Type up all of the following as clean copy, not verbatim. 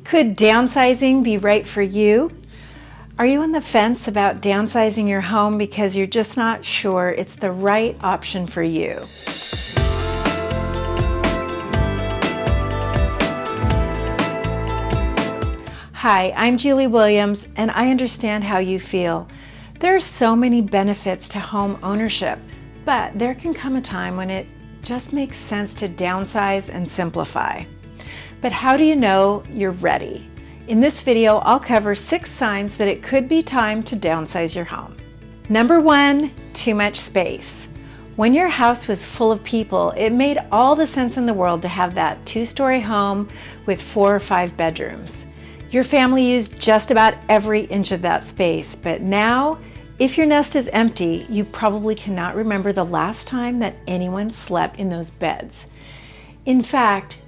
Could downsizing be right for you? Are you on the fence about downsizing your home because you're just not sure it's the right option for you? Hi, I'm Julie Williams, and I understand how you feel. There are so many benefits to home ownership, but there can come a time when it just makes sense to downsize and simplify. But how do you know you're ready? In this video, I'll cover 6 signs that it could be time to downsize your home. Number 1, too much space. When your house was full of people, it made all the sense in the world to have that 2-story home with 4 or 5 bedrooms. Your family used just about every inch of that space, but now, if your nest is empty, you probably cannot remember the last time that anyone slept in those beds. In fact,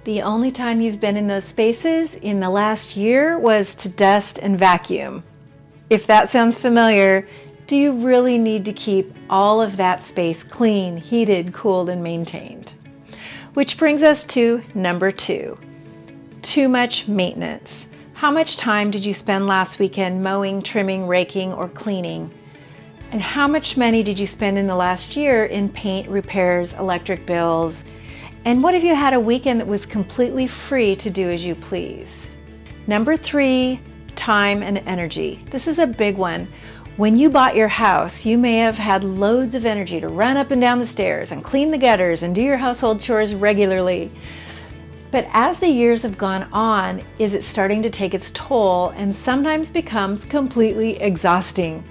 the only time you've been in those spaces in the last year was to dust and vacuum. If that sounds familiar, do you really need to keep all of that space clean, heated, cooled, and maintained? Which brings us to number 2, too much maintenance. How much time did you spend last weekend mowing, trimming, raking, or cleaning? And how much money did you spend in the last year in paint, repairs, electric bills? And what if you had a weekend that was completely free to do as you please? Number 3, time and energy. This is a big one. When you bought your house, you may have had loads of energy to run up and down the stairs and clean the gutters and do your household chores regularly. But as the years have gone on, is it starting to take its toll and sometimes becomes completely exhausting?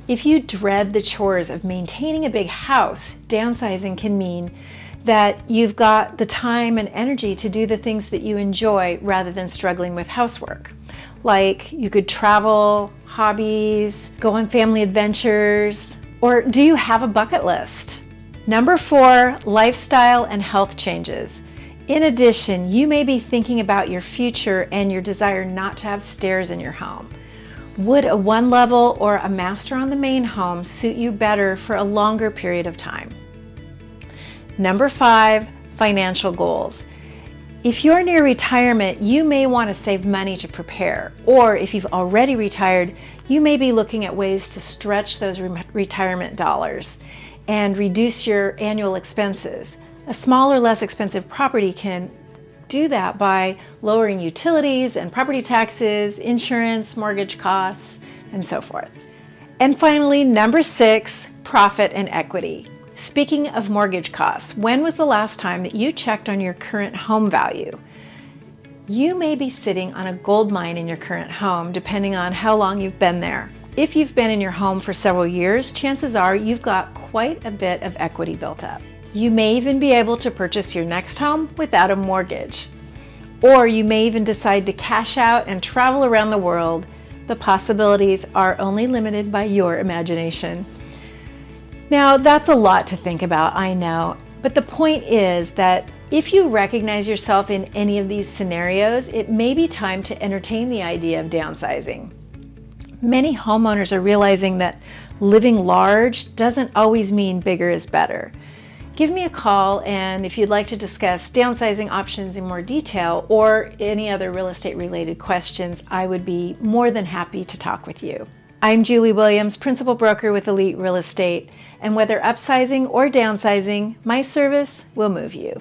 If you dread the chores of maintaining a big house, downsizing can mean that you've got the time and energy to do the things that you enjoy rather than struggling with housework. Like you could travel, hobbies, go on family adventures, or do you have a bucket list? Number 4, lifestyle and health changes. In addition, you may be thinking about your future and your desire not to have stairs in your home. Would a 1-level or a master on the main home suit you better for a longer period of time? Number 5, financial goals. If you're near retirement, you may want to save money to prepare, or if you've already retired, you may be looking at ways to stretch those retirement dollars and reduce your annual expenses. A smaller, less expensive property can do that by lowering utilities and property taxes, insurance, mortgage costs, and so forth. And finally, number 6, profit and equity. Speaking of mortgage costs, when was the last time that you checked on your current home value? You may be sitting on a gold mine in your current home, depending on how long you've been there. If you've been in your home for several years, chances are you've got quite a bit of equity built up. You may even be able to purchase your next home without a mortgage. Or you may even decide to cash out and travel around the world. The possibilities are only limited by your imagination. Now, that's a lot to think about, I know, but the point is that if you recognize yourself in any of these scenarios, it may be time to entertain the idea of downsizing. Many homeowners are realizing that living large doesn't always mean bigger is better. Give me a call, and if you'd like to discuss downsizing options in more detail or any other real estate related questions, I would be more than happy to talk with you. I'm Julie Williams, Principal Broker with Elite Real Estate, and whether upsizing or downsizing, my service will move you.